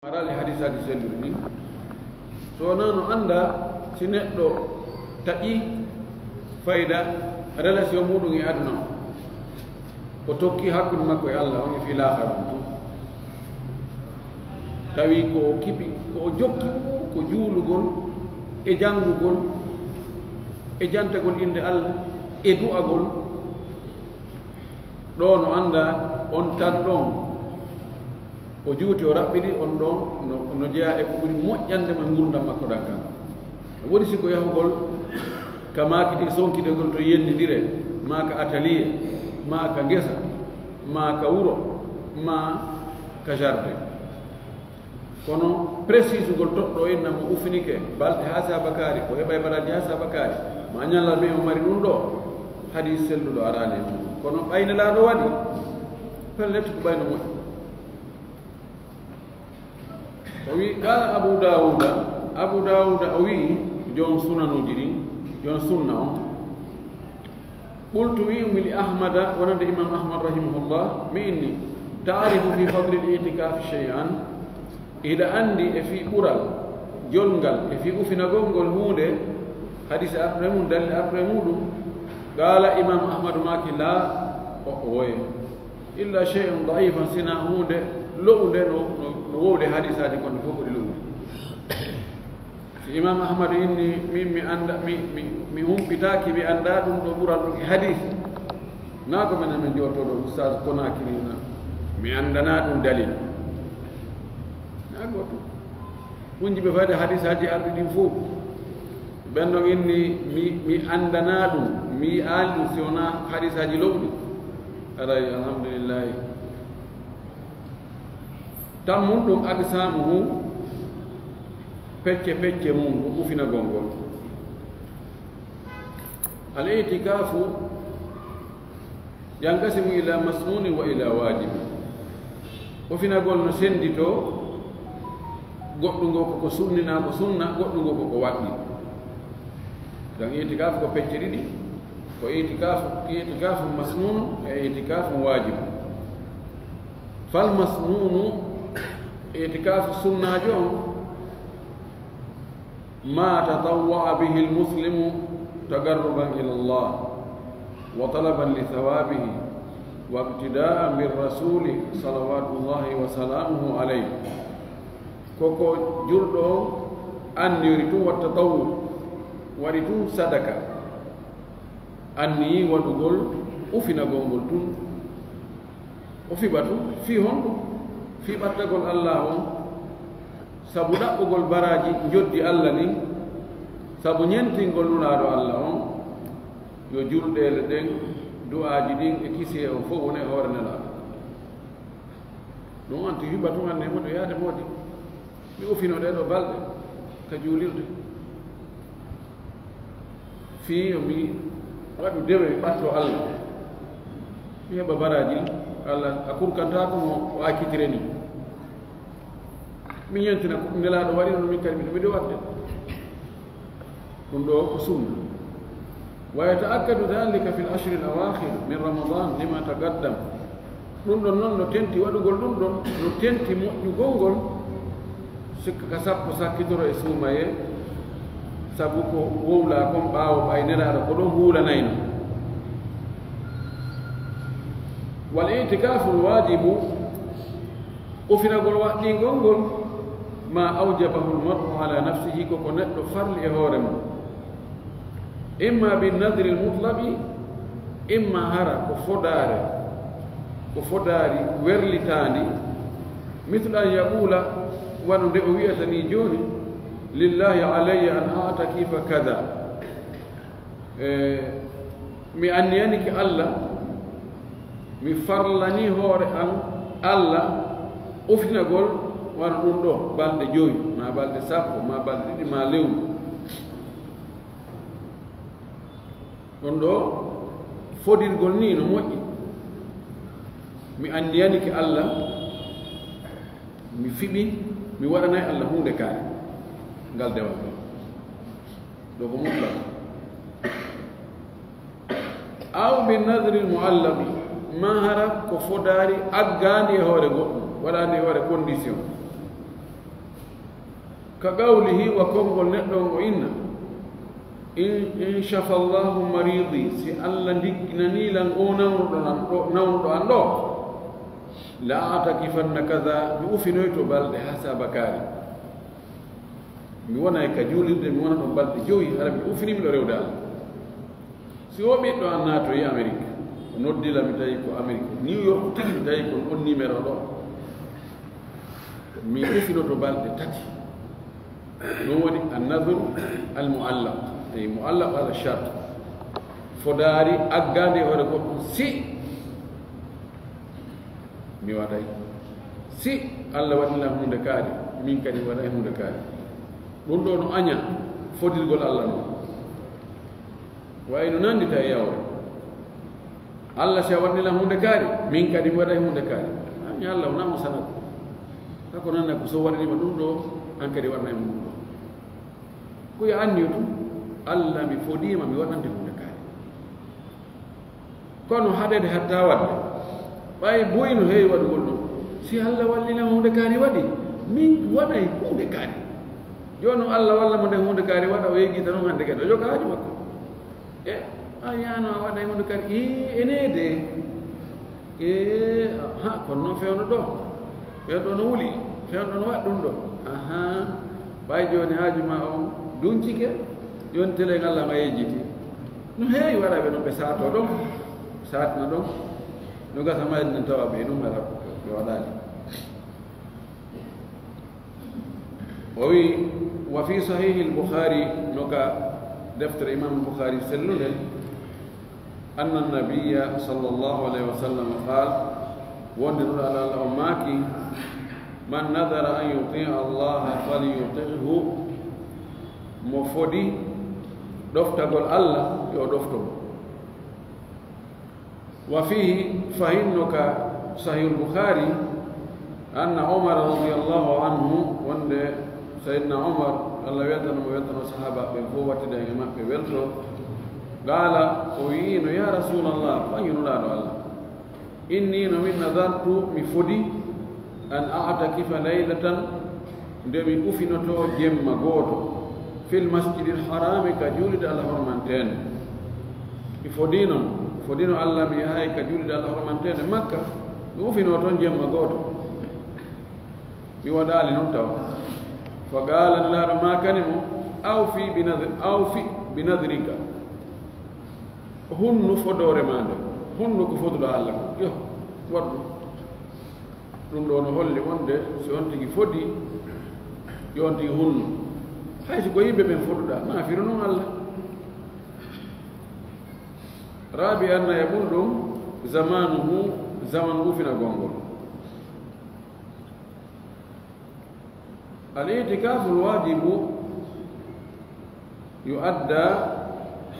marali hadisati selluri ni so nano anda si neɗɗo taƴi fayda relation muɗum e aduna o tokki hakkude makko e Allah on e fi lahara to tawi ko kiɓi ko jokki ko juulugol e janngugol e jantagol inde Allah e du'agol ɗo no anda on tan ɗon o juuti o raɓɓiɗi on ɗon no jeeya e ko ɓuri moƴƴande ma gurdam makko ɗakkan woɗi siko yahugol ka makiti sonkidegol to yennidire ma ka atelier ma ka ngesa ma ka wuro ma ka jardin kono précisugol toɗɗo inna mo ufinike balɗe ha sabakari ko heɓa e baraji ha sabakari ma ñallal ɓe o mari ɗum ɗo hadis selluɗo arani e mum kono ɓaynelaɗo waɗi pelletti ko ɓayno moƴƴi wi qala abu dawuda o wi jon sunanuji ɗin jon sunna on qultu wi'umi li ahmada wonande imam ahmad rahimahullah mi inni taarifu fi fadli l itikafi shay'an ida andi e fi ɓural jolngal e fi ufinagol ngol hunde hadise après mum dalli après muɗum qala imam ahmadu maki la o woye illa shay'un daifan sina hunde lo'ude no wowde hadisaji gonɗe fof ko ɗi lo'ude si imam ahmadu inni min mi anda mi humpitaki mi anda ɗum ɗo ɓural ɗum e hadis na ko minen min jottoɗo oustage konakirina mi andana ɗum dalil na goto hunjiɓe fayde hadisaji arɗi ɗin fof ɓenɗon inni mi andana ɗum mi aali ɗum si wona hadisaji lowɗi aray alhamdulillahi tammum ɗum agsamuhu pecce mum ɗum ufinagol ngol al itikafu yankasimu ila masnuni wa ila wajibi ufinagol no sendi to goɗɗu ngo koko sunnina ko sunna goɗɗu ngo koko waɗɗi dan itikafu ko pecce ɗiɗi ko itikafu masnunu e itikafu wajibu fal masnunu itikafu sunnajo on ma tatawwa'a bihi almuslimu tagarruban ila Allah wa talaban li thawabihi wa ibtida'an bir rasuli salawatullahi wa salamuhu alayhi koko julɗo anniri tun watta tawwu waɗi tun sadaka anni waɗugol ufinagol ngol tun o fiɓa tun fi honɗum fi ɓattagol Allah on sabu ɗaɓɓugol baraji joddi Allah ni sabu ñentingol nulaɗo Allah on yo julɗele ɗen du'aji ɗin e kisi o fof woni e hoore nelaɗo ɗum anti hiɓa tun anne moɗo yaade moodi mi ufino ɗeɗo balɗe ka juulirde fi mi waɗu dewe ɓatto Allah mi heɓa baraji Allah a kurkantako mo o akkitire ni mi ñentina nelaɗo waɗi no min kadi miɗo wadde ɗum ɗo ko sunna wa yata'akkadu dhalika fi l ashri l awakhir min ramadan lima taqaddam ɗum ɗon noon no tenti waɗugol ɗum ɗon no tenti moƴƴugol ngol sikka ka sappo sakkitoro e suumaye sabu ko wowla kon ɓaawo ɓay nelaɗo ko ɗon huulanayno wal itikafu lwajibu ufinagol waɗɗingol ngol ma awjabahu lmaru ala nafsihi koko neɗɗo farli e hoore mum imma binnadri lmutlabi imma hara ko fodaari werlitandi mithlu an yaqula wano nde o wiyata ni joni lillahi alayya an atakifa kada mi anniyaniki Allah mi farlani hoore an Allah ufinagol wano ɗum ɗo balɗe joyi ma balɗe sappo ma balɗe ɗiɗi ma lewru ɗon ɗo fodirgol ni no moƴƴi mi andiyaniki Allah mi fiɓi mi waɗanayi Allah hunde kaari ngal dewal ɗo ko mutlak aw bi nadri l muallami ma hara ko fodaari aggandi e hoore goɗɗum waɗandi e hoore condition كقوله وكم ندعو وإن شفى الله مريضي سي الله ديكنني لن نون أندو لا أعتكفن كذا بأفنويت بالد حسب كاري ميوانا كجولي ميوانا بالد جوي على بأفني من الرودال سيو بيتو أناتو يا أمريكا نودي لا متايكو أمريكا نيويورك تيجي متايكو أون نيميرو دو مي أفنويت بالد تاتي نودي النذر المعلق أي معلق هذا الشرط فداري أجاني ورقو سي ميواداي سي الله wadni la hunde kaari min kadi waɗay hunde kaari ɗum ɗo no aña fodirgol allah noon wayno nandita e yawre allah si a waɗni la hunde kaari min kadi mi waɗay hunde kaari ami allah wonamo sanat kako nanna ko so waɗanima ɗum ɗo an kadi waɗnaymo ɗum ɗo koye anni ɗum allah mi fodima mi waɗante hunde kaari kono haɗede hatta wadde ɓay boyno heewi waɗugol ɗum si allah wallina hunde kaari waɗi min waɗay hunde kaari joni allah walla mo nde hunde kaari waɗa o yeggita noon hannde kadi o joga haaju makko e a yano a waɗay hunde kaari enede ha kono noon fewno ɗo no wuli fewno no waɗ ɗum ɗo aha ɓay joni haaju ma on duncike joni télé allah ma yejjiti no heewi waɗaɓe noon ɓe saato ɗon satna ɗon no gasa mayde nen tawa ɓe ɗum ala ɓe waɗani o wi wa fi sahihi al-bukhari noka deftere imam al-bukhari sellude anna an-nabiyya sallallahu alayhi wa sallam qal wonde ɗuɗo ala allah o maaki man nadara an yutia allaha falyutihu mo fodi ɗoftagol allah yo ɗoftomo وفيه فإنك صحيح البخاري أن عمر رضي الله عنه وأن سيدنا عمر الله يلتنا ويلتنا الصحابة بالقوة دائما بيلتنا قال وين يا رسول الله فين لا الله إني من نذرت مفدي أن أعتكف ليلة دمي أفنتو جم غوتو في المسجد الحرام كجولد الحرمانتين مفدينهم fodino allah mi yahay ka julde allah hormantede makka mi ufino toon jemma gooto mi waɗali noon taw fa qala laɗo ma kanimo awfi binadrika hunnu fodore ma nde hunnu ko foduɗo allah ko yo waɗɗu ɗum ɗo no holli wonde so on tigi fodi yo on tigi hunnu hayso ko yimɓe ɓen foduɗa ma firu noon allah رابعا أن يكون زمانه زمن وفنا غونغول الاعتكاف الواجب يؤدى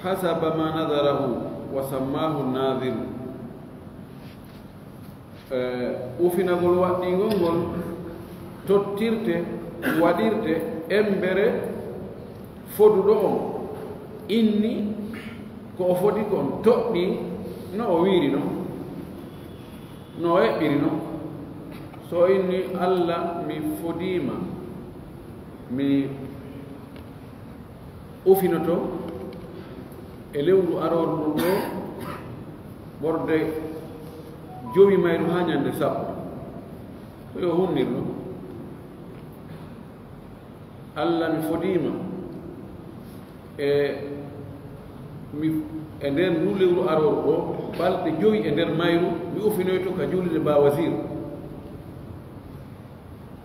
حسب ما نذره وسماه الناذر وفنا غول وادي غونغول توتيرته wadirte embere foduɗo on inni ko o foti kon toɓɓi no o wiiri noon no o eɓɓiri noon so inni allah mi fodima mi ufinoto e lewru aroru ɗum ɗo ɓorde jowi mayru ha ñande sappo ko yo hunnir ɗum allah mi fodima e nder ndu lewru aroru ɗo balɗe joyi e nder mayru mi ufinoyto ka julde ba wasir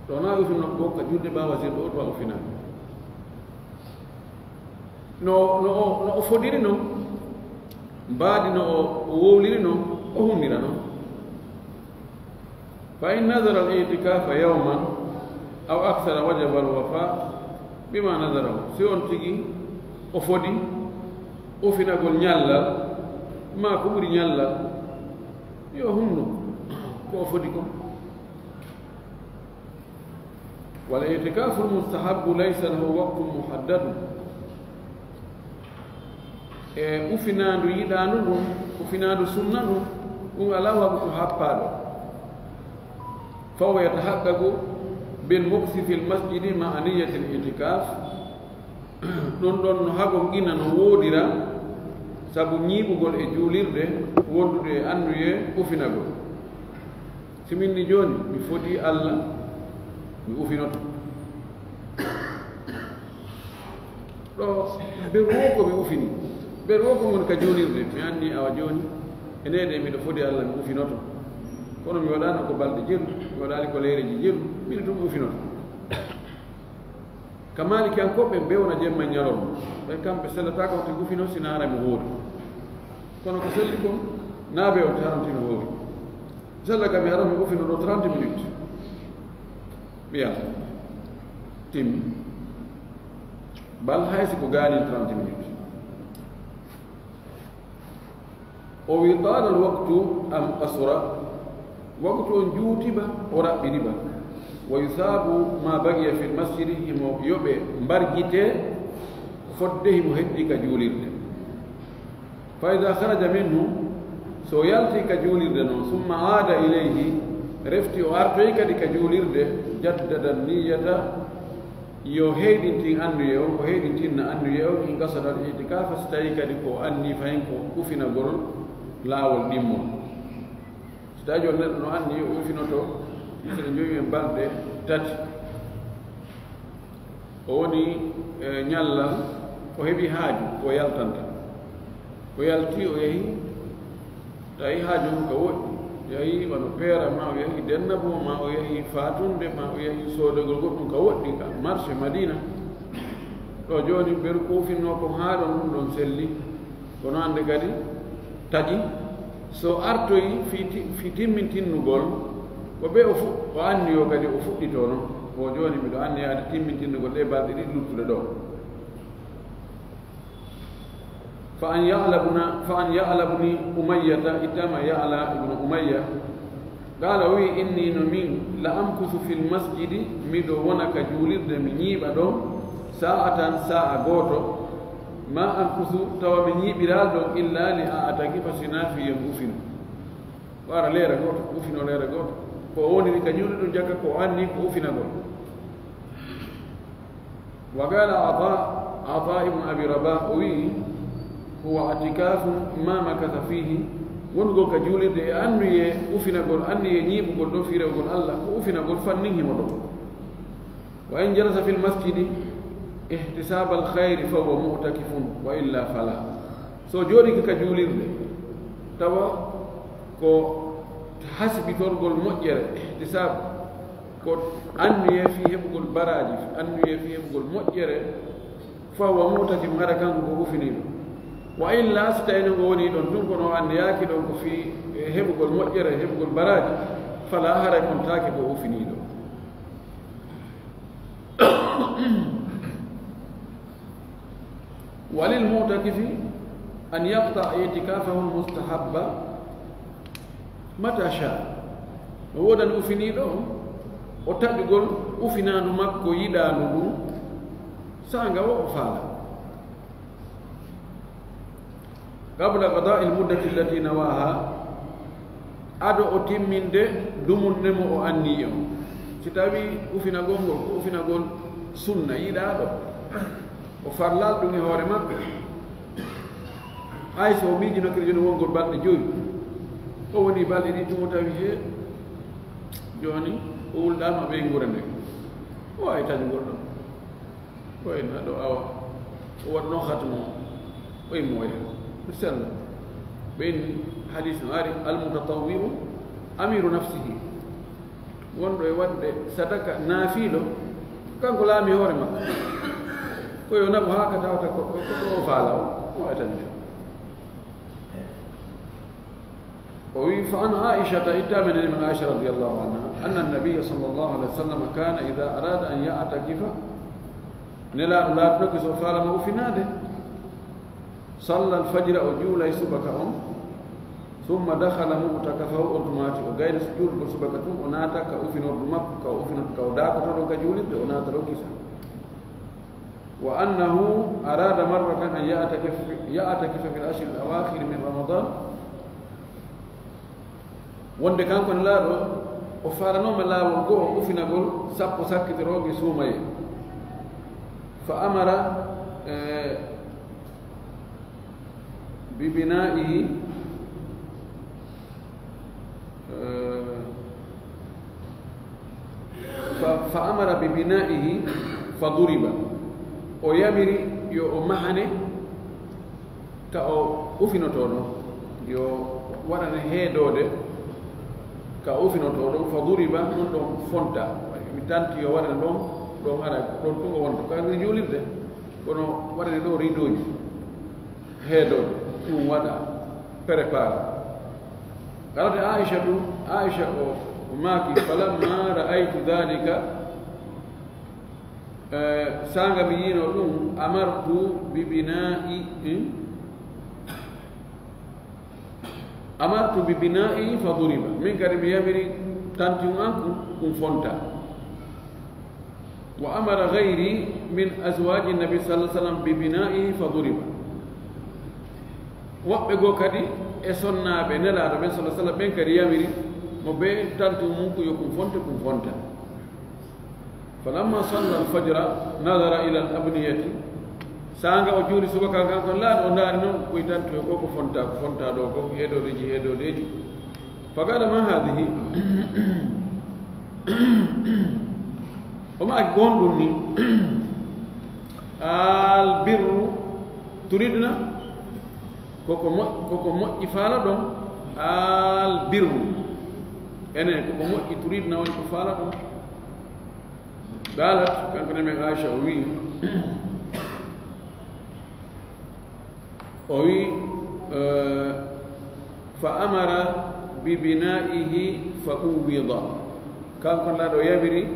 ɗo na ufino ɗo ka julde ba wasir ɗo to a ufinani no o fodiri noon mbaadi no o wowliri noon o hunnira noon fa in nadara al itikafa yawman aw aksara wajaba al wafa bima nadarahu si on tigi o fodi ufinagol ñallal ma ko ɓuri ñallal yo hunnu ko o fodi ko wal itikafu al mustahabu laysa lahu waqtun muhaddadu e ufinandu yiɗandu ɗum ufinandu sunna ɗum ɗum ala waɓu ko happaɗo faw yatahaqqaqu بالمكث في المسجد مع نية الاعتكاف دون هاكو جينا نوديرا سابو نيبوغول e julirde wondude anduye ufinagol siminni joni mi foti Allah mi ufinoto ɗo ɓeru ko mi ufini ɓeru ko ngon ka julirde mi anndi awa joni enede miɗo foti Allah mi ufinoto kono mi waɗano ko balɗe jeelu mi waɗali ko leyreji jeelu mbiɗa tum ufinoto ka maliki an koɓe mbewna jemma ñalorma ɓe kamɓe sellata kawte ufino sina ara mi hoori kono ko selli kon naaɓe o tarantino hoori sella kam mi ara mi ufino ɗo 30 minutes ɓiya timmi bal haysi ko gaani 30 minutes o wi tala alwaqtu am qasura waqtu on juutiba o raɓɓiriba wa yusabu ma bagiya fi lmasjidi himo yoɓe mbargite fodde himo heɗɗi ka juulirde fa ida haraja minhu so yalti ka juulirde noon summa aada ilayhi refti o artoyi kadi ka juulirde jaddada niyata yo heyɗintin anduye on ko heyɗintinna anduye on in gasata itikafa so tawi kadi ko anni fayin ko ufinagol laawol ɗimmol so tawi joni neɗɗo no anni o ufinoto sene joyi en balɗe tati o woni ñallal o heɓi haaju o yaltanta o yalti o yehi tawi haaju mum ko woɗɗi yahi wano peera ma o yahi dennabo ma o yahi fatunde ma o yahi sodogol goɗɗum ka woɗɗi ka marché madina ɗo joni ɓeru kufinno ko haaɗon ɗum ɗon selli kono hande kadi taƴi so artoyi fi timmintinnugol ko ɓe o anni o kadi o fuɗɗito noon o joni miɗo anni yaade timmintinnugol ɗe balɗe ɗiɗi luttuɗe ɗo fa an ya'la bni umayyata ittama ya'la ibnu umayya qala wi inni no min la amkusu fi lmasjidi miɗo wona ka juulirde mi ñiiɓa ɗon sa'atan sa'a gooto ma amkusu tawa mi ñiiɓiral ɗon illa li a atakifa sina fi yen ufino wara leere gooto ufino leere gooto ko woniri ka ñuuɗe ɗum jakka ko anni ko ufinagol wa qala ata ibnu abi rabah o wi huwa atikafu ma makatha fihi wongol ka juulirde e annuye ufinagol annuye ñiiɓugol ɗo fi rewgol Allah ko ufinagol fannin himo ɗo wa in jalasa fi lmasjidi ihtisaba alkhayri fa huwa mu'takifun wa illa fala so jooɗiki ka juulirde tawa ko hasbitorgol moƴƴere ihtisab ko annuye fi heɓugol baraji annuye fi heɓugol moƴƴere fa huwa mu'takif hara kanko ko ufiniɗo wa illa so tawino ngo woni ɗon tun kono anndeyaki ɗon ko fi heɓugol moƴƴere heɓugol baraji fala haray on taake ko ufiniɗo walil mutakifi an yaqta itikafahu lmustahabba mata sha no wodan ufiniɗo o taɓigol ufinandu makko yiɗandu ɗum sanga wo o faala قبل قضاء المدة التي نواها أدو أتمين ده دمون نمو أنيو ستابي أفنا قول سنة إذا أدو وفرلال دوني هوري مكة أي سو ميجي نكر جنو وانقل بالي جوي ووني بالي دي تموتاوي هي جوني أول داما بينغورن دي وأي تاجي قول وين أدو أوا ودنو ختمو وين مويه مثلا بين حديث غاري المتطوع أمير نفسه وندو يود صدقة نافيلو كان كلامي هوري ما كوي نبو هكذا وتكو فعلوا وأتنجو فعن عائشة إتامن من عائشة رضي الله عنها أن النبي صلى الله عليه وسلم كان إذا أراد أن يعتكف نلا لا تنكس وفعل ما في ناده صلى الفجر أجول يسبكهم ثم دخل مؤتكفه أوتوماتيك وغير سجود بسبكتهم وناتا كأوفن ورمك كأوفن كوداك تروك جولد وناتا روكسا وأنه أراد مرة أن يعتكف في الأشهر الأواخر من رمضان وند كان كن لارو وفارنوما لا وقوه أفنا قول سبو سكت روغي سومي فأمر ببنائه فأمر ببنائه فضرب ويمري يو أمهني كأو أفنا تونو يو ورن هيدود كأوفين أتورو فضرب نون فونتا ميتانتي ورن دوم أنا دوم كونغ وانتو كان رجولين ده كونو ورن دو ريدوي هيدود ووادا بريبار قالت عائشة وماكي فلما رأيت ذلك سانغ بيين ولوم أمرت ببنائي فضرب من قريب يمري تنتم أنكم فونتا وأمر غيري من أزواج النبي صلى الله عليه وسلم ببنائه فضرب وأبقوا كدي إسونا بنلا النبي صلى الله عليه وسلم من قريب يمري مبين تنتم أنكم يكون فونتا فلما صلى الفجر نظر إلى الأبنية sanga o juuri subaka kan kon laaɗo ndaari noon koytanto ko ko fonta ɗo ko heeɗoɗeji faqala ma hadihi o maaki gonɗum ni albirru turidna koko moƴƴi faala ɗon albirru enen koko moƴƴi turidna woni ko faala ɗon qalat kanko nemen aicha o wi فأمر ببنائه فأوض كان لا دو يبري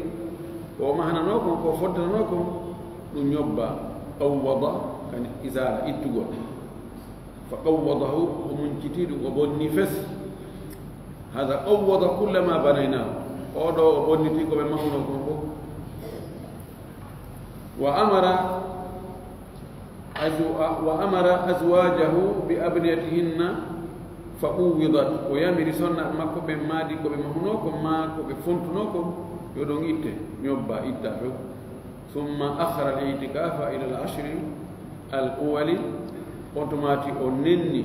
وما هنا نوكم كفدنا نوكم نيوبا قوض كان إزالة إتقول فقوضه ومن جديد وبني فس هذا قوض كل ما بنيناه أودو وبني تيكو بمهنوكم وأمر أزواجه بأبنيتهن فأوضت ويامر سنة ما كوبي مادي كوبي مهنوكم ما كوبي فنتنوكم يدون إيته نيوبا إيته ثم أخر الاعتكاف إلى العشر الأول أوتوماتي أونني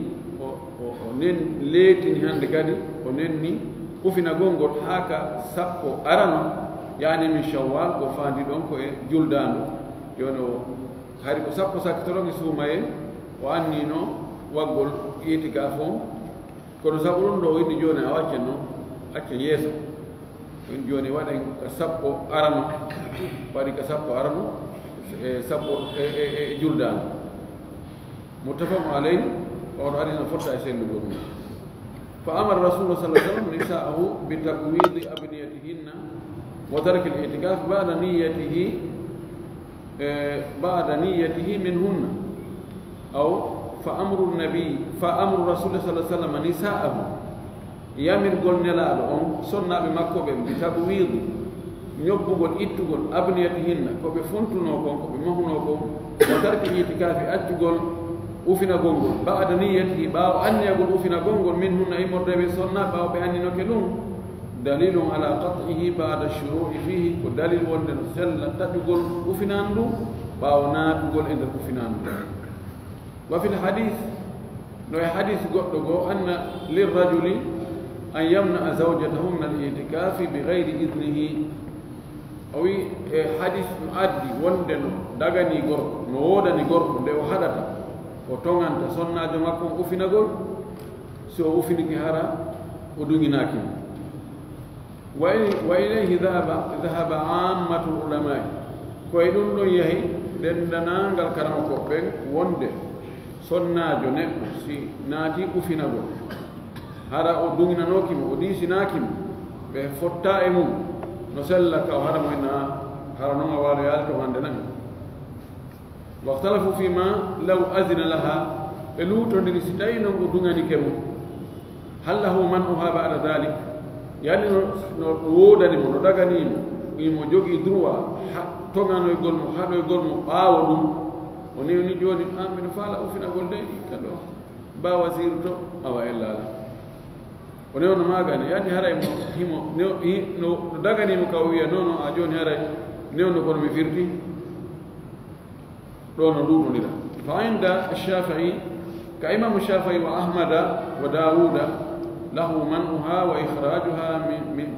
ليتني هندكادي أونني وفينا غونغول هاكا سابو أرانو يعني من شوال وفاندي دونكو جلدانو يونو hari ko sappo sakkitoroɓe suumaye o annino waggol itika fon kono sabu ɗum ɗo inni joni a waccen noon accen yeeso in joni waɗen ka sappo arano waɗi ka sappo arano e sappo e juldano muttafaqu alayhi oɗo hadis no fotta e sellugo ɗum fa amara rasulullah sallallahu alaihi wasallam nisa'ahu bi takwidi abniyatihinna wa tarki al-i'tikaf بعد نيته منهن أو فأمر رسول الله صلى الله عليه وسلم نساءه يامر قول نلال صنع بمكوب بتبويض نيوبغول إتغول أبنيتهن كوب فنتنوكم كوب مهنوكم وترك الاعتكاف أتغول أفنا غونغول بعد نيته باو أن يقول أفنا غونغول منهن أي مرد بصنع باو بأن نكلون دليل على قطعه بعد الشروع فيه ودليل وندن سل تقول وفناندو باونا تقول عند وفناندو وفي الحديث لو حديث قلت أن للرجل أن يمنع زوجته من الاعتكاف بغير إذنه أو حديث معدي وندن دغني غور نودني غور دو حدث وتونغان تصنع جماكم وفناغول سو وفنك هرا ودغي ناكي وإليه ذهب عامة العلماء كويدون دو يهي دندنا ngal karama ko ben wonde sonnajo neddo si naati ufinago hara o dunginanokimo o disinakimo ɓe fotta e mum no sella ka o hara mo ena hara noon a waalo yaalto hande nami واختلفوا فيما لو أذن لها لوتو si tawi non o dunganike mum هل له منعها بعد ذلك yani no wodani mo no daganimo imo jogi droit tonganoygol mo haɗoygol mo ɓaawa ɗum o newni joni mino faala ufinagol de kado ba wasiru to awa ellala ونيو نماغاني يعني هراي هيمو نو دغاني مكاوية نونو أجون هراي نيو نكون مفيرتي دون دودو نيلا فعند الشافعي كإمام الشافعي وأحمد وداود له منعها وإخراجها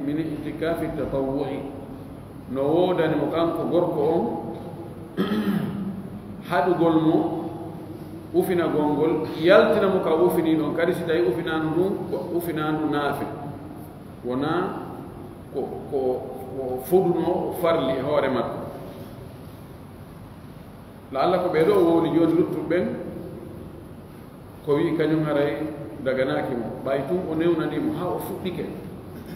من اعتكاف التطوع نوودا نمكان غوركو حدو غولمو وفينا غونغول يالتنا مكا وفيني نون كاري سيتاي وفينا نافي ونا ko fuduno farli hoore makko laalla ko ɓeɗo wowni joni luttuɓen ko wi kañum haray daganaki mo ɓay tum o newnanimo ha o fuɗɗike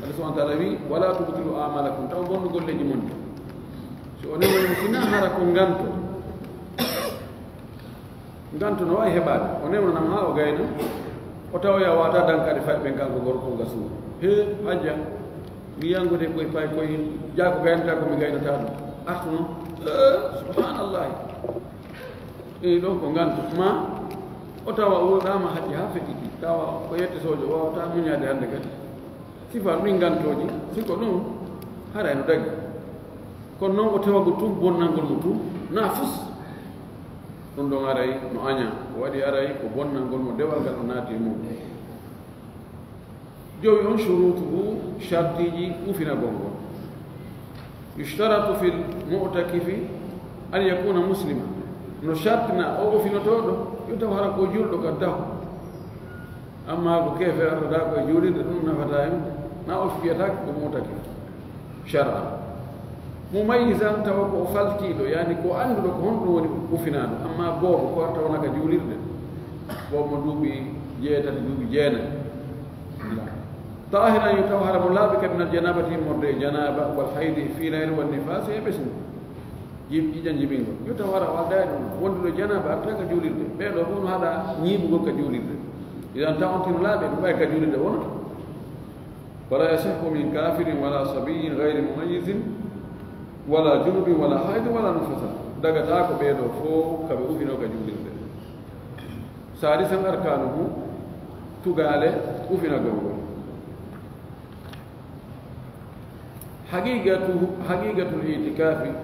allah subahana taala wi wala tubtilu amalakum taw bonno golleji mon so o newnanimo sina hara ko nganto no wawi heɓade o newnanam ha o gayna o tawoya wata dankade fayi ɓen kanko gorko gasuwa he hajja mi yangude koye pay koye jaako gaynata ko mi gaynata ɗum artu noon subhanallahi ɗon ko nganto ma o tawa woɗama hajji ha feƴƴiti tawa ko yettotojo wawata muñade hannde kadi sifa ɗum ngantoji siko ɗum haray no dagi kono noon o tawago tum bonnalngol mo tum na fus ɗum ɗon aray no aña o waɗi aray ko bonnalngol mo dewal ngal o naati e mum جوي on شروطه شرطي وفينا غونغو يشترط في المعتكف أن يكون مسلما no shartina o fino todo yo taw hara ko juldo gaddaw amma ko kefe arda ko julide dum nafata en na o fiyata ko mu'takif shar'a mumayyizan taw ko faltido yani ko andudo ko hondo woni ufinado amma bobo ko taw naka julirde bobo dubi jeetati dubi jeena طاهرا يطهر ملابك من الجنابة مرد جنابة والحيض في ليل والنفاس يبسم جيجان جيبينغو يطهر ودائر وندل جنابة أتاك جوليد بيضا هون هذا نيبو كجوليد إذا أنت أنت ملابك بايك جوليد ونط ولا يصح من كافر ولا صبي غير مميز ولا جنوب ولا حيض ولا نفس دغتاك بيضا فو كبوفينو كجوليد سادسا أركانه تغالي وفينا غوغو حقيقة الاعتكاف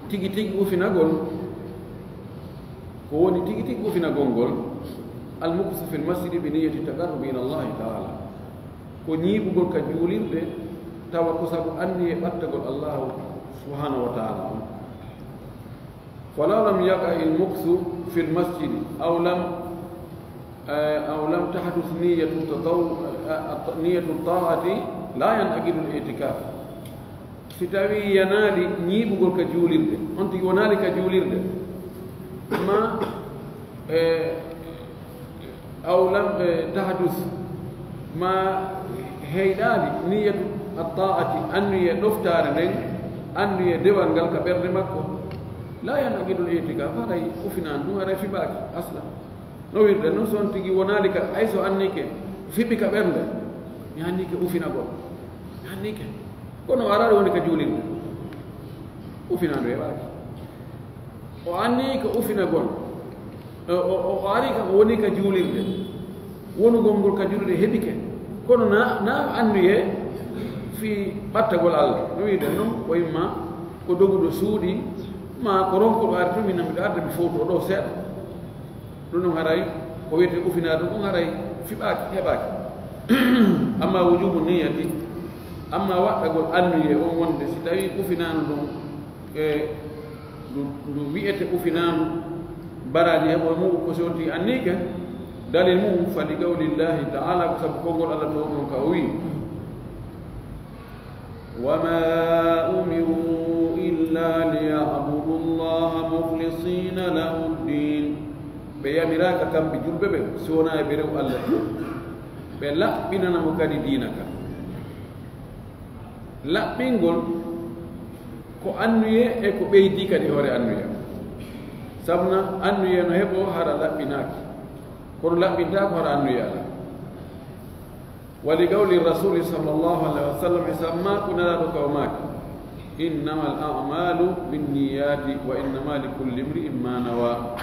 تيجي تيجي وفينا غول كوني تيجي تيجي وفينا غول المكث في المسجد بنية التقرب إلى الله تعالى كوني بقول كجولين ده توكسب أني أتقول الله سبحانه وتعالى ولو لم يقع المكث في المسجد أو لم تحدث نية الطاعة لا ينعقد الاعتكاف ستاوي ينالي نيبغول كجوليرده انت ينالي كجوليرده ما او لم تحدث ما هيدالي نية الطاعة أني نفتار لين أني ديوان قال كبر مكو لا ينعقد الاعتكاف هذا وفينا نو هذا في باك اصلا نو يرد نو سون تيجي ونالي ايسو انك في بك برده يعني كوفينا غول يعني كونو arare woni ka julinde ufina do yebaki o anni ko ufina gon o ari ka woni ka julinde wonu gongol ka julinde hebike kono na annuye fi battagol Allah no wiide non o yimma ko dogudo suudi ma ko ronko do artu min mi arde mi foto do seeda dum non haray ko wiete ufina do on haray fi baki hebaki amma wujubu niyyati amma waɗɗagol annuye on wonde si tawi ufinanu ɗum ndu wiyete ufinanu baraji heɓo mum ko sonti annike dalil mum fali qawlillahi taala ko sabu kongol allah to ɗon ka o wi wama umiru illa liyabudu llaha mukhlisina lahu ddin ɓe yamiraka kamɓe julɓe ɓe si wona e ɓe rew allah ɓe laɓɓinanamo kadi diina ka laɓɓingol ko annuye e ko ɓeydi kadi hoore annuya sabuna annuye no heɓo hara laɓɓinaaki kono laɓɓinta ko hara annuya ala wali qawli rasuli sallllahu alayhi wa sallam e samma ko nelaɗo kawmaaki innama al amalu binniyati wa innama li kulli imri'in ma nawa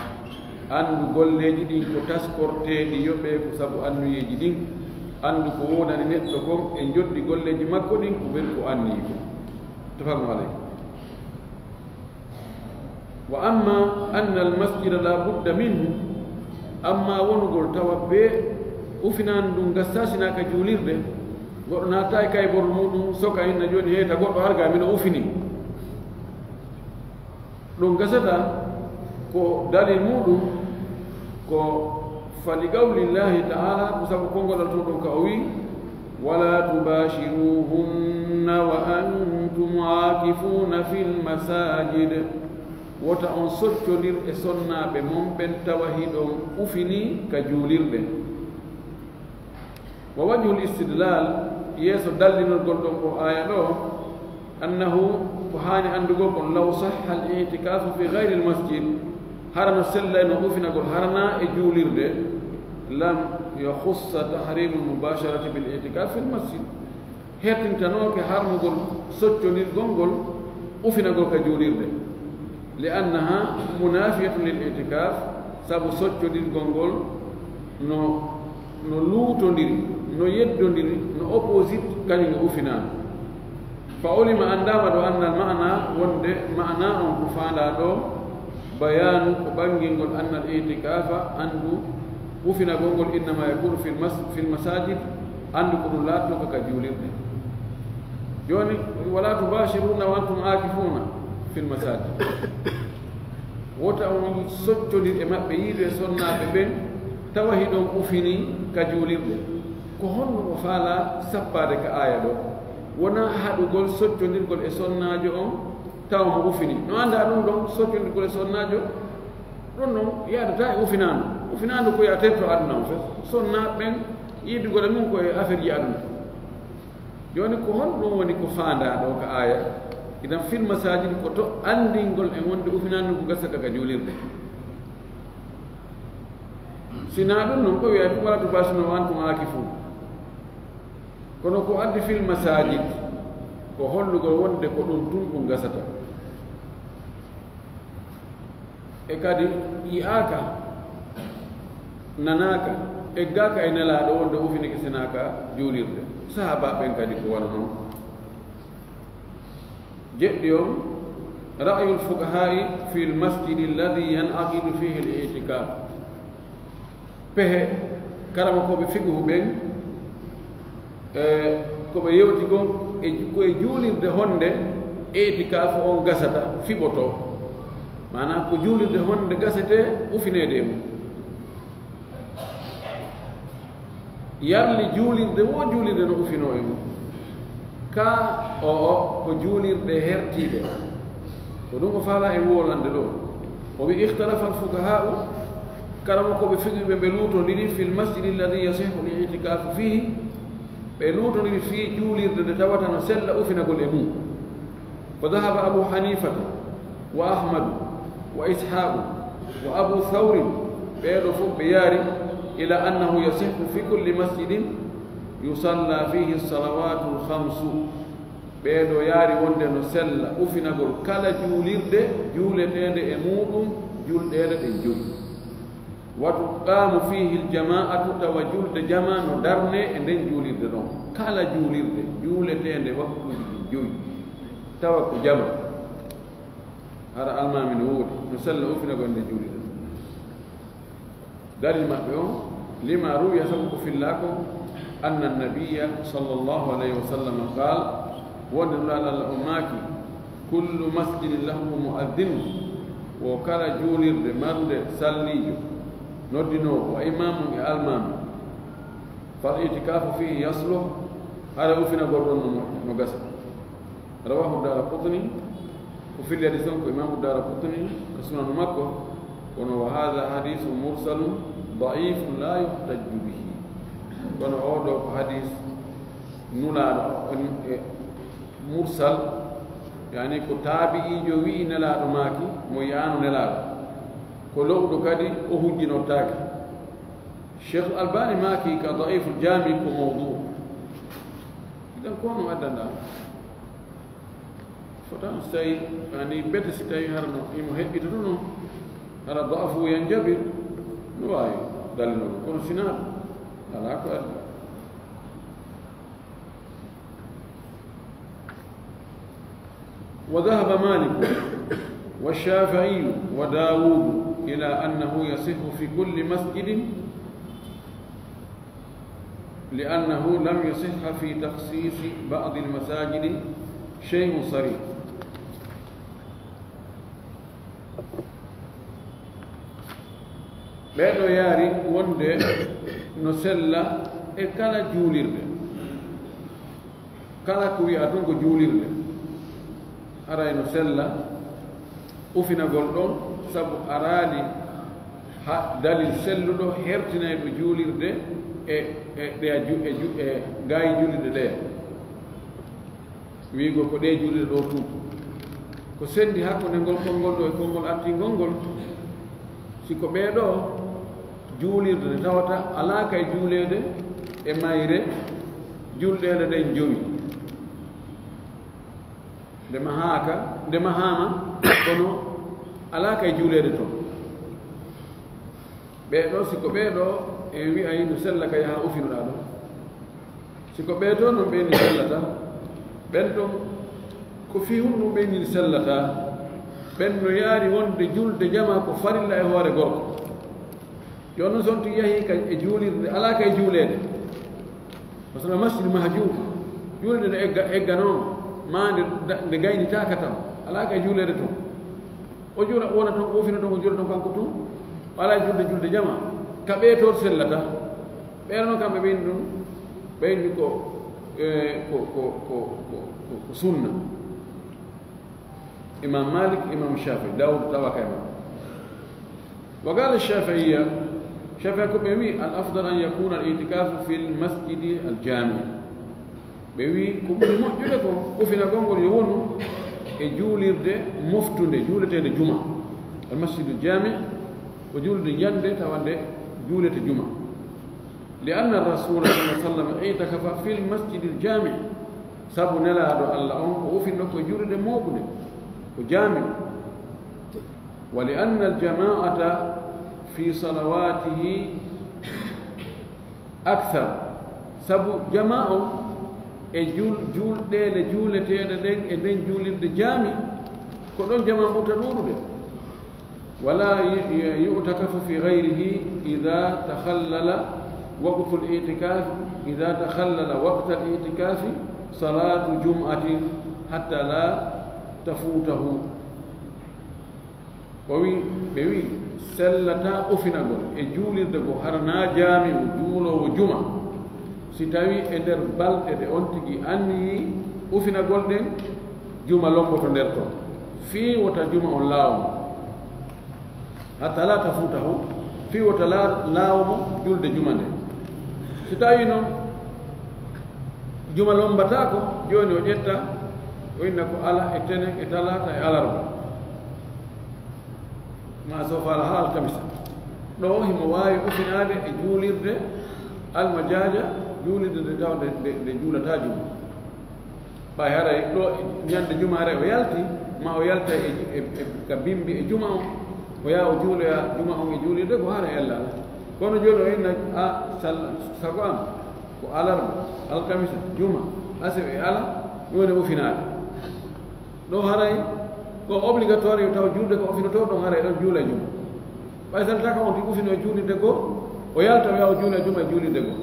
andu golleji ɗin ko taskorteɗi yoɓe ko sabu annuyeji ɗin andu ko wonani neɗɗo kon e joddi golleji makko ɗin ko ɓen ko anni ko tafahmu aleykum wa amma anna almasjida la budda minhu amma wonugol tawa be ufinan ɗum gassasina ka juulirde goɗɗo naata e kay bor muɗum soka hinna joni heyta goɗɗo harga mino ufini ɗum gasata ko dalil muɗum ko fali qawlillahi taala ko sabu konngolal to ɗum ka o wi wala tubashiruhunna wa antum aakifuna fi lmasajid wota on soccodir e sonnaɓe mon ɓen tawa hiɗon ufini ka juulirɓe wa wajhu listidlal yeeso dallinolgol ɗon ko aya ɗo annahu ko haani andugol kon law sahha al itikafu fi gayri l masjid harano sella no ufinagol harana e juulirde lam yahussa tahrimu lmubasharati bil itikaf fi l masjid hertintanoke harmugol socconirgol ngol ufinagol ka juulirde li annaha munafiyatu lil itikaf sabu soccodirgol ngol no luutondiri no yeddondiri no opposite kañum no ufinama fa ulima andama ɗo anna al mana wonde mana on ko faanda ɗo bayanu ko ɓangilngol anna al itikafa andu ufinagol ngol innama yakunu fi l masajid andu ko ɗum laattoka ka juulirde joni wala tubashiruna wa antum akifuna fi l masajid wota on soccodir e maɓɓe yiiɗo e sonnaɓe ɓen tawa hiɗon ufini ka juulirde ko honno o faala sappade ka aya ɗo wona haɗugol soccodirgol e sonnajo on tawa mo ufini no anda ɗum ɗon soccodirgol e sonnajo ɗon ɗon yadata e ufinandu koye a terto aduna on fof sonnaɓe ɓen yiidugol mum koye affaire ji aduna joni ko honɗum woni ko faanda ɗo ka aya idan fil masajid ko to andingol e wonde ufinandu ko gasata ka juulirde sina ɗum noon ko wiya wala tubashiruna wa antum akifun kono ko addi fil masajid ko hollugol wonde ko ɗum tun ɗum gasata e kadi yi'aka nanaka eggaka e nelaɗo wonde ufinike sinaka juulirde sahaba ɓen kadi ko wona noon jeɗɗi on ra'yu lfuqahai fi lmasjidi alladi yanaqidu fihi l itikaf pehe karama koɓe fiqhu ɓen koɓe yewti gon koye juulirde honde itikaf on gasata fiɓoto mana ko juulirde honde gasete ufinede mum yalli juulirde wo juulirde no ufino e mum ka o ko juulirde hertiɗe ko ɗum ko faala e wolande ɗo o wi ikhtalafa alfukaha'u karama koɓe figiɓe ɓe luutodiri fi lmasjidi alladi yasihu l itikafu fihi ɓe luutodiri fi juulirde nde tawata no sella ufinagol e mum fa dahaba abu hanifata wa ahmadu wa ishaqu wa abu thawrin ɓeeɗo fof ɓe yaari ila annahu yasihu fi kulli masjidin yusalla fihi salawatu lhamsu ɓeeɗo yaari wonde no sella ufinagol kala juulirde juuletede e muɗum julɗeɗe ɗe joyi watu qaamu fihi ljama'atu tawa julde jama no darne e nden juulirde ɗon kala juulirde juuletede waktuji ɗi joyi tawa ko jama hara almami no woodi no sella ufinagol nde juulirde dalil maɓɓe on lima ruwiya sabu ko fillako anna annabiya sallllahu alayhi wa sallam qal wonde nulaal allah o maaki kullu masjidin lahu muaddinu wo kala juulirde marde sallijo noddinoo wa imamu e almamu fal itikafu fihi yasluh hara ufinagol ɗon no gasa rawahu dara qutni ko filli hadis on ko imamu dara qutni ko sunanu makko kono wa hada hadisu mursalun daifun la yuhtajju bihi kono oɗo ko hadis nulaaɗo mursal yani ko taabi'ijo wi'i nelaaɗo maaki mo yaano nelaaɗo ko lowɗo kadi o hujjinotaake cheikh albani maaki ka daifu jami ko mawdu idan kono addanda fotan so tawi ani bete si tawi harno imo heɓɓita to noon hara daafu yanjabir no waawi dallinoɗo kono sinaaɗo alaa ko addi وذهب مالك والشافعي وداود إلى أنه يصح في كل مسجد لأنه لم يصح في تخصيص بعض المساجد شيء صريح. بينو ياري وندي نسلا كلا جولير كلا كوي أدونكو جولير أراي نسلا وفينا غولدون سب أرادي دليل سلو هرتنا بجولير دي gaay julide ɗe wiigo ko ɗe julide ɗo tuu ko sendi hakkunde ngol konngol ɗo e konngol artingol ngol siko ɓeeɗo juulirde nde tawata alaa kay juuleede e mayre julɗeele ɗen jowi nde mahaama kono alaa kay juuleede toon ɓeeɗo siko ɓeeɗo e wi'a yino sella ka yaha ufinoɗaa ɗon siko ɓee toon noon ɓeyni sellata ɓen ɗon ko fii hum ɗum ɓeyni sellata ɓen no yaari wonde julde jama ko farilla e hoore gorko jooni noon son tigi yahii ka e juulirde alaa ka e juuleede par ce que masjid mahjum juulde nde egga noon ma nde gaynitaaka tan alaa ka e juuleede toon o juula wona toon o ufino toon o juula toon kanko toon alaa julde jama kaɓee toon sellata ɓeeɗo noon kamɓe ɓeyni ɗum ɓeyni ko sunna imam malik imam shafi dawud tawaka imam wa qala الشافعية شافعي ko ɓe wi al afdal an yakuna al itikafu fi l masjidi al jami ɓe wi ko ɓuri moƴƴude ko ufina gongol yo wonu e juulirde moftunde juuletede juma al masjidu jami ko juulde yande tawande جولة الجمعة لأن الرسول صلى الله عليه وسلم اعتكف في المسجد الجامع سابو نلا دو الله وفي نكو جولة موبنة وجامع ولأن الجماعة في صلواته أكثر سابو جماعة جول دين جولة دين جولة الجامع كلهم جماعة متدور ولا يعتكف في غيره إذا تخلل وقت الاعتكاف إذا تخلل وقت الاعتكاف صلاة جمعة حتى لا تفوته وي سلتا أفنغول جولي دغو هرنا جامع جولو وجمعة سيتاوي ادر بالتي اونتيغي اني أفنغول دين جمعة لومبوتو ندرتو في وتا جمعة لاو hatta la tafutahu fi wata laawomo julde jumande so tawi noon juma lombata ko joni o ƴetta o inna ko ala e tene e talata e alarba ma so fala ha alkamisa ɗo himo wawi ufinade e juulirde almajaja juulirde nde tawde nde juulata juma ɓay haray ɗo ñande juma hara o yalti ma o yalta ka bimbi e juma o o yaa o juuloya juma on e juulirde ko hara ella ala kono joni o inna a sago am ko alarba alkamisa juma asew e ala woni ufinaade ɗo haray ko obligatoire yo taw juulde ko ofinoto ɗon haray ɗon juula juma ɓay salta ka on ti ufino e juulirde goo o yalta o yaa o juula juma e juulirde goo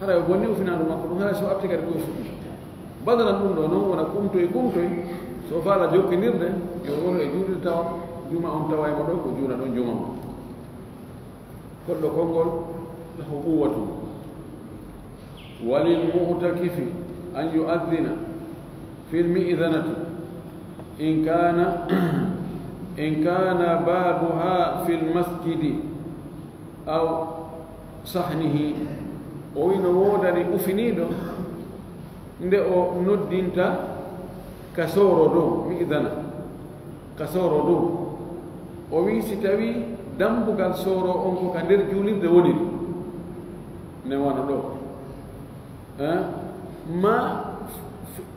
haray o bonni ufinaadu makko ɗum haray so arti kadi ko e fuɗɗi badalan ɗum ɗo noon wona kumtoye so faala jokkinirde yo wonu e juulirde tawa juma on tawaymo ɗo ko juula ɗon juma o koɗɗo konngol lahu quwwatu walilmu'takifi an yu'adhina fi lmi'dhanati in kana babuha fi lmasjidi aw sahnihi o wino woodani ufiniiɗo nde o noddinta kasoro dow mi'dhana kasoro dow o wi si tawi dambugal soro on ko ka nder juulirde woniri ne wona ɗo ma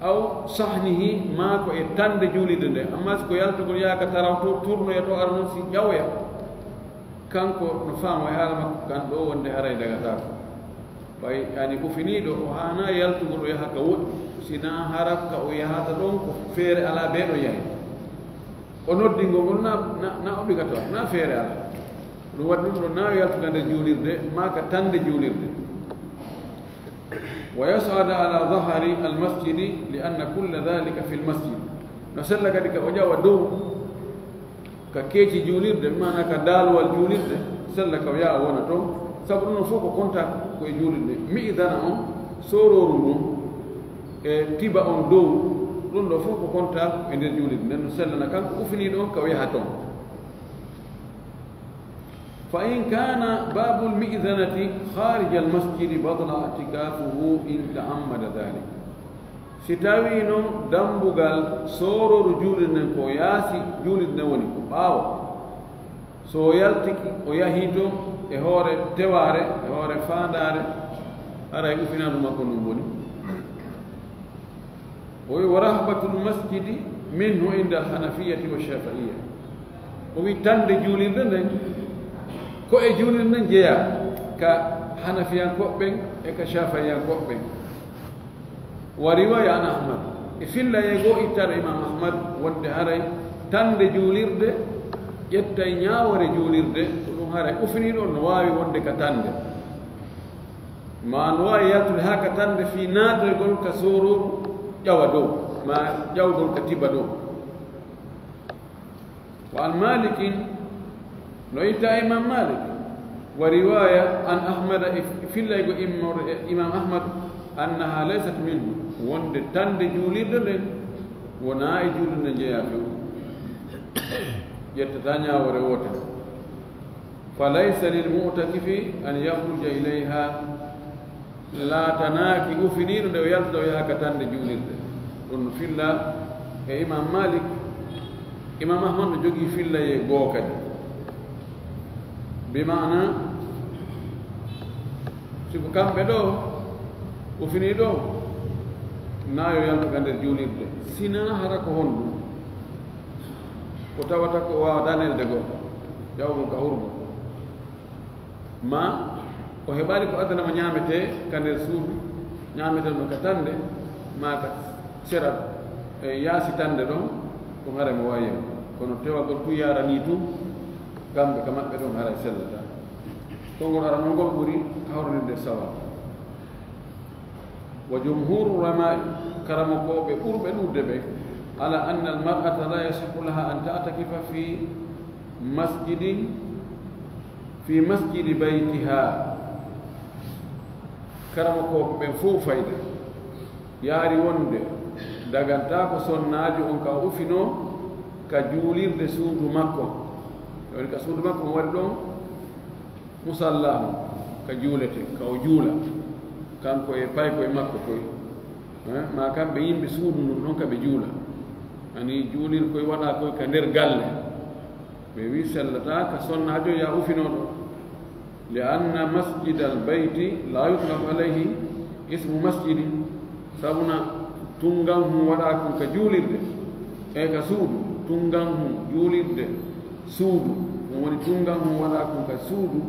aw sahnihi ma ko e tande juulirde nde amma siko yaltugol yaaka taraw to tournoya to ara noon si ƴawoya kanko no faamo e haala makko kan ɗo wonde haray dagatako ɓay yani ufiniiɗo o hana yaltugol o yaha ka sina haraka o yahata ɗon ko feere ala ɓeeɗo yahi o noddingo ngol na obligatoire na feere ala ɗum waɗi ɗum ɗo nawi yaltuga nde juulirde ma ka tande juulirde wa yasada ala dahari almasjidi li anna kulla dhalika fi lmasjid no sella kadi ka o ƴawa dow ka keeci juulirde mana ka daalowal juulirde sella ka o yaha wona toon sabu ɗum no fof ko konta koye juulirde mi'idana on sororu ɗum e tiba on dow ɗum ɗo fof ko konta e nder juulirde nden no sellana kanko ufiniɗo on ka o yaha toon fa in kana babu lmi'danati harija almasjidi badla atikafuhu in ta'ammada dhalik si tawi noon dambugal sororu juulirde nden ko yaasi juulirde nden woni ko ɓaawo so o yaltiki o yahii toon e hoore teware e hoore faandare haray ufinadu makko ɗum woni o wi wa rahbatu lmasjidi minhu inda alhanafiyati wa shafi'iyya o wi tande juulirde nden ko e juulirde nden jeeya ka hanafiyankoɓɓen e ka shafi'iyankoɓɓen wa riwaya an ahmad e filla ye goo ittaɗo imam ahmad wonde haray tande juulirde ƴettay ñaawore juulirde ko ɗum haray ufiniɗo no waawi wonde ka tande ma no waawi yaltude haa ka tande fii naatoygol ka sororu ƴawa dow ma ƴawgol ka tiba dow wa an malikin no itta imam malik wa riwaya an ahmada e fillaygo imam ahmad annaha laysat minhu wonde tande juulirde nden wona e juulirde nde jeeya few ƴettata ñaawore wotere fa laysa lilmutakifi an yahruja ilayha laatanaaki ufiniiɗo nde o yaltude o yaha ka tande juulirde ɗum no filla e imam malik imam ahmad no jogii filla ye goo kadi bimana siko kamɓe ɗo ufiniiɗo nayo yaltuga nder juulirde sina hara ko honɗum ko tawata ko wawa danelde goɗɗo ƴawgo ka hurgo ma o heɓani ko addanama ñaamete ka nder suudu ñaameten no ka tande ma ka serat e yaasi tande ɗon ɗum hara mo wawi kono tewagol fu yarani tum gamɓe ka maɓɓe ɗon hara sellata tongol ara nongol ɓuuri hawronirde sawa wa jumhuru ulama karama koɓe ɓurɓe ɗurde ɓe ala anna almar'ata la yasihu laha an ta'takifa fi masjidi baytiha karama koɓe ɓen fof fayda yaari wonde daganta ko sonnaajo on ka ufino ka juulirde suudu makko woni ka suudu makko mo waɗi ɗon musallahu ka juulete ka o juula kanko e payko e makko koy ma kamɓe yimɓe suudu ndum ɗon ka ɓe juula ani juulir koye waɗa koye ka nder galle ɓe wi sellata ka sonnaajo ya ufino ɗo li anna masjida al bayti la yutlaku alayhi ismu masjidi sabuna tungan hum waɗa kon ka juulirde e ka suudu tungan hum juulirde suudu ɗum woni tungan hum waɗa kon ka suudu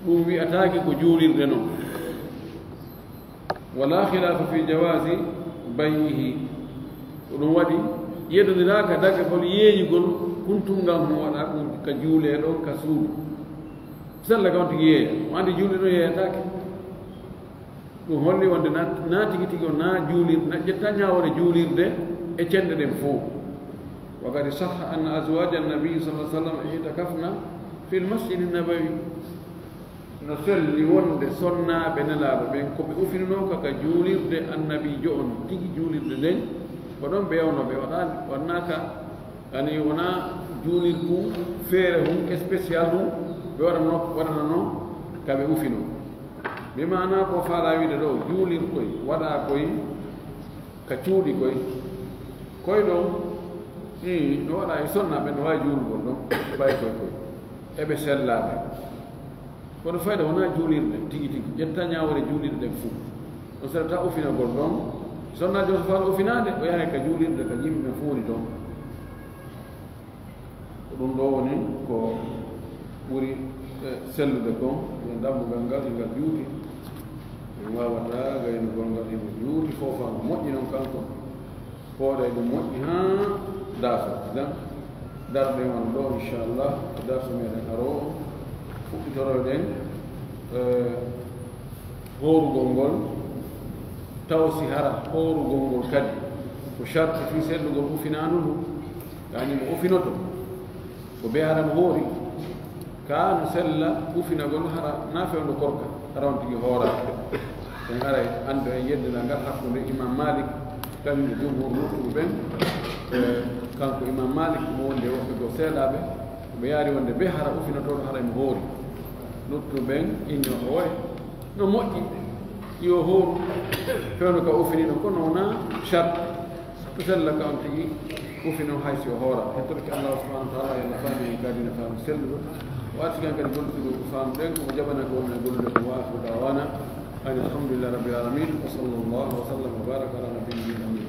ɗum wi'ataake ko juulirde noon wala khilafa fi jawasi bay'ihi ko ɗum waɗi yeɗodiraaka daga hol yeeñigol kuntungal mo waɗa ɗum ka juulee ɗon ka suudu sella ka on tigi yeeya mo anndi juulee ɗo yeeyataake ɗum holli wonde na tigi tigi o na juulirde ƴetta ñaawore juulirde e cenɗe ɗen fof wa kadi sahha anna azwaja annabii sallah sallam itakafna fi lmasjidi nabawi no selli wonde sonnaaɓe nelaaɓe ɓen ko ɓe ufinino kaka juulirde annabiijo on tigi juulirde nden ko ɗon ɓe yewno ɓe waɗaani wonnaaka ani wona juulir ɗum feere hum spécial ɗum ɓe waɗana noon ka ɓe ufino mi mana ko faala wiide ɗo juulir koy waɗa koy ka cuuɗi koy koye ɗon no waɗa e sonnaaɓe no waawi juulugol ɗon ɓay koye koy eɓe sellaaɓe kono fayda wona juulirde tigi tigi ƴetta ñaawore juulirde ɗen fof on serata ufinagol ɗon sonnajo so faala ufinaade o yahay ka juulirde ka yimɓe fuuni toon ko ɗum ɗo woni ko ɓuri sellude kon yo dammugal ngal ngal juuti wawata gayno gongal imo juuti fofa moƴƴi noon kanko pooɗa ɗum moƴƴi ha daasa dan darde man ɗo inchallah darso meɗen aro fuɗɗitoroɗen horugol ngol taw si hara horugol ngol kadi ko charte fi sellugol ufinanunu yani mo ufinoto ko be haɗano hoori ka no sella ufinagol hara na fewndo korka aran tigi hoorade en aray ando en yeddina ngal hakkude imam malik kañum e jumhur luttuɓe ɓen kanko imam malik mo wonde woɓɓe go seeɗaɓe ɓe yaari wonde be hara ufinotoɗo hara mo hoori luttuɓe ɓen inno o way no moƴƴi yo hooru fewno ka ufiniɗo kono wona charte to sella ka on tigi ufino haysi o hoora hettoɗo ke allahu subahanahu wa taala yalla faami en gadina faamu selluɗo وأتي كان قد قلت له فهم بينك وجبنا قولنا قول له واخر دعوانا أن الحمد لله رب العالمين وصلى الله وسلم وبارك على نبينا الأمين.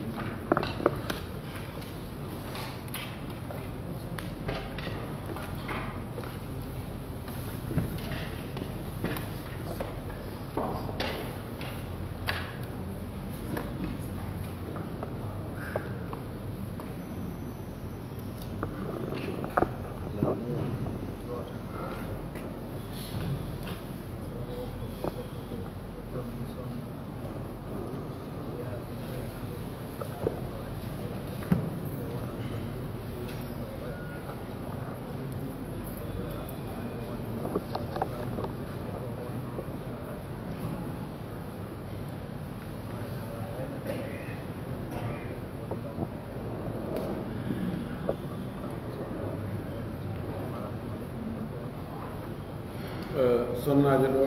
sonnajo ɗo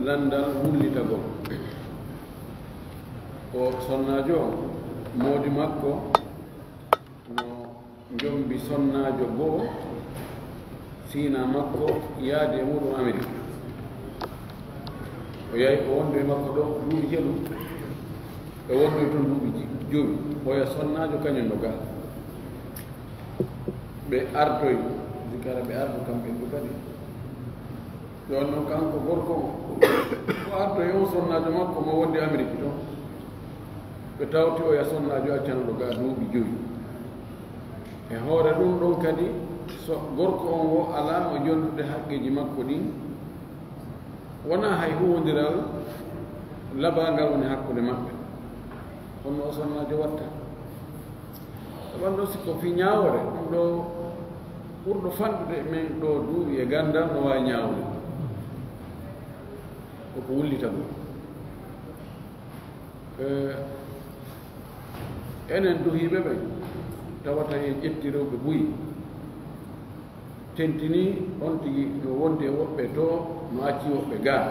landal wullitagol o sonnajo moodi makko no jombi sonnajo goo sina makko yaade e muɗum Amérique o yahi o wondo e makko ɗo duuɓi jelu e wondo e toon duuɓi jowi oya sonnajo kañum no gaa ɓe artoy sikara ɓe arto kamɓe ɗo kadi ɗon noon kanko gorko o artoy on sonnajo makko mo wondi Amérique ɗon ɓe tawti o ya sonnajo accanaɗo gaa duuɓi jowi e hoore ɗum ɗon kadi so gorko on o ala mo jondude haqqeji makko ɗin wona hay huwodiral labangal woni hakkude maɓɓe honno o sonnajo watta saban ɗo sikko fi ñawore ɗum ɗo ɓurɗo fanɗude men ɗo duuɓi e gandal no wawi ñawde koko wullita ɗum enen duhiɓe ɓe tawata e ƴettirewɓe buyi tentini on tigi no wonde woɓɓe to no acci woɓɓe gaa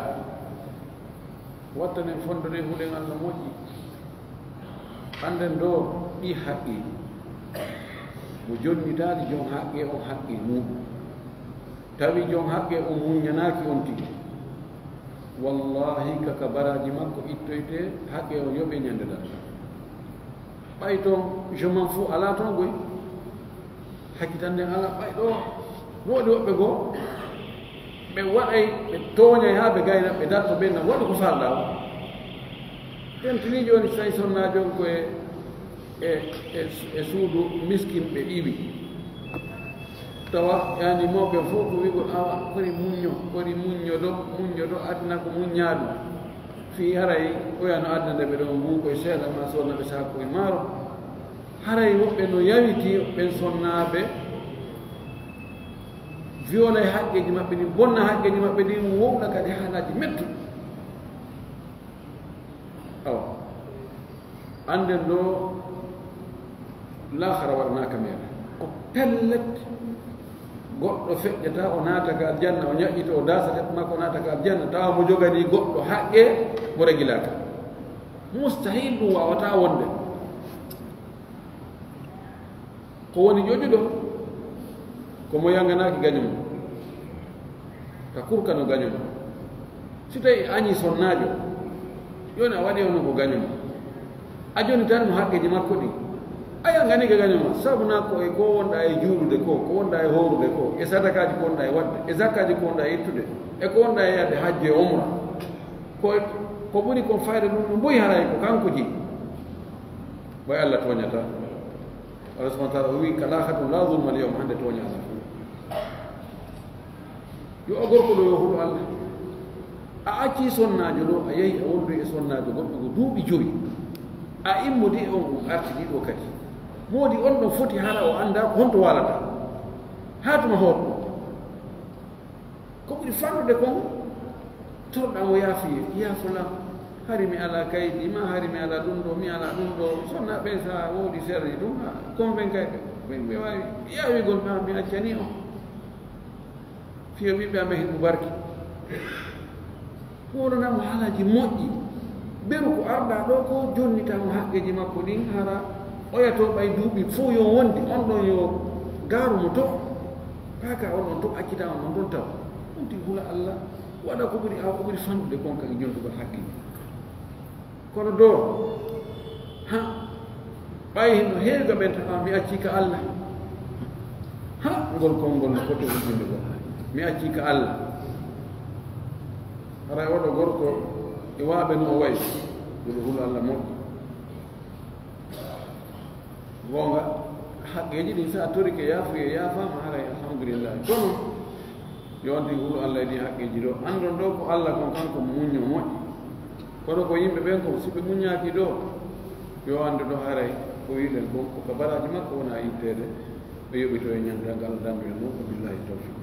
wattanen fondode huɗen Allah moƴƴi anden ɗo ɗi haqqi mo jonnitaali jon haqqe on haqqi muɗum tawi jon haqqe on muñanaki on tigi wallahi kaka baraji makko ittoyte haqqe o yoɓe ñandeda ɓay toon je m'en fous ala toon goy hakkitanden ala ɓay ɗo woodi woɓɓe goo ɓe waɗay ɓe tooñay haa ɓe gayna ɓe darto ɓe nam waɗa ko falɗa o tentini jooni so tawi sonnajo on ko e suudu miskin ɓe ɗiɓi tawa yani mawɓe fof ko wigol awa kori muñño ɗo adna ko muññaɗum fi haray oyano adna nde ɓe ɗon mbuukoye seeɗa ma sonna ɓe saha koye maaro haray woɓɓe no yawiti ɓen sonnaaɓe viola e haqqeji maɓɓe ɗi bonna haqqeji maɓɓe ɗi wowɗa kadi haalaji mettuɗi awa anden ɗo lahara waɗanaka meɗa ko pellet goɗɗo feƴƴata o naata ka aljanna o ñaƴƴita o dasatet makko o naata ka aljanna tawa mo jogani goɗɗo haqqe mo regilaka mustahil ɗum wawata wonde ko woni ƴoƴuɗo komo yanganaki gañuma ka kurka no gañuma si tawi añi sonnajo joni a waɗi ono ko gañuma a joni tan mo haqqeji makko ɗi a yangani ka gañuma sabuna ko e ko wonɗa e juuɗude ko wonɗa e horude ko e sadakaji ko wonɗa e waɗde e zakkaji ko wonɗa e ittude e ko wonɗa e yadde hajju e umra ko ɓuri kon fayde ɗum ɗum boyi haray ko kanko ji boy Allah toñata Allah subhanahu wa ta'ala o wi kala hatum la zulma al yawm hande toñata yo o gorko ɗo yo huɗo Allah a acci sonnajo ɗo a yehi a wondu e sonnajo goɗɗo ko duuɓi joyi a immodi on artidi ɗo kadi moodi on ɗon foti hara o annda ko honto walata haatuma hoɗo ko ɓuri fannude kon torɗan o yaafulam hari mi ala kaydi ma hari mi ala ɗum ɗo mi ala ɗum ɗo sonna ɓe sa woodi serri ɗum convain kayɓe ɓe wawi yawigol ma mi accani o fiyo ɓiɓɓe ame hiɗum barki woɗonamo haalaji moƴƴi ɓeru ko arɗa ɗo ko jonnitamo haqqeji makko ɗin hara oyato ɓay duuɓi fof yo wondi on ɗon yo gaarumo to kaka on ɗon to accitama on ɗon taw ɗumti hula Allah waɗa ko ɓuri fannude kon kan jondugol haqqeji kono do ha ɓay no heewga ɓen tawa mi acci ka Allah ha ngol konngol no foti ujjinde gol mi acci ka Allah haray oɗo gorko e waaɓe no o wayi ɗoɗo hula Allah moƴƴi gonga haqqeji ɗin sa torike yaafuye yaafama haray alhamdulillah kono yonti hulu Allah e ɗi haqqeji ɗo andon ɗo ko Allah kon kanko muñño moƴƴi kono ko yimɓe ɓen ko si ɓe muñaki ɗo yo ande ɗo haray ko wiɗen ko ko kabaraji makko wona ittede ɓe yoɓito e ñandagal danduel noon ko billahi tawfiq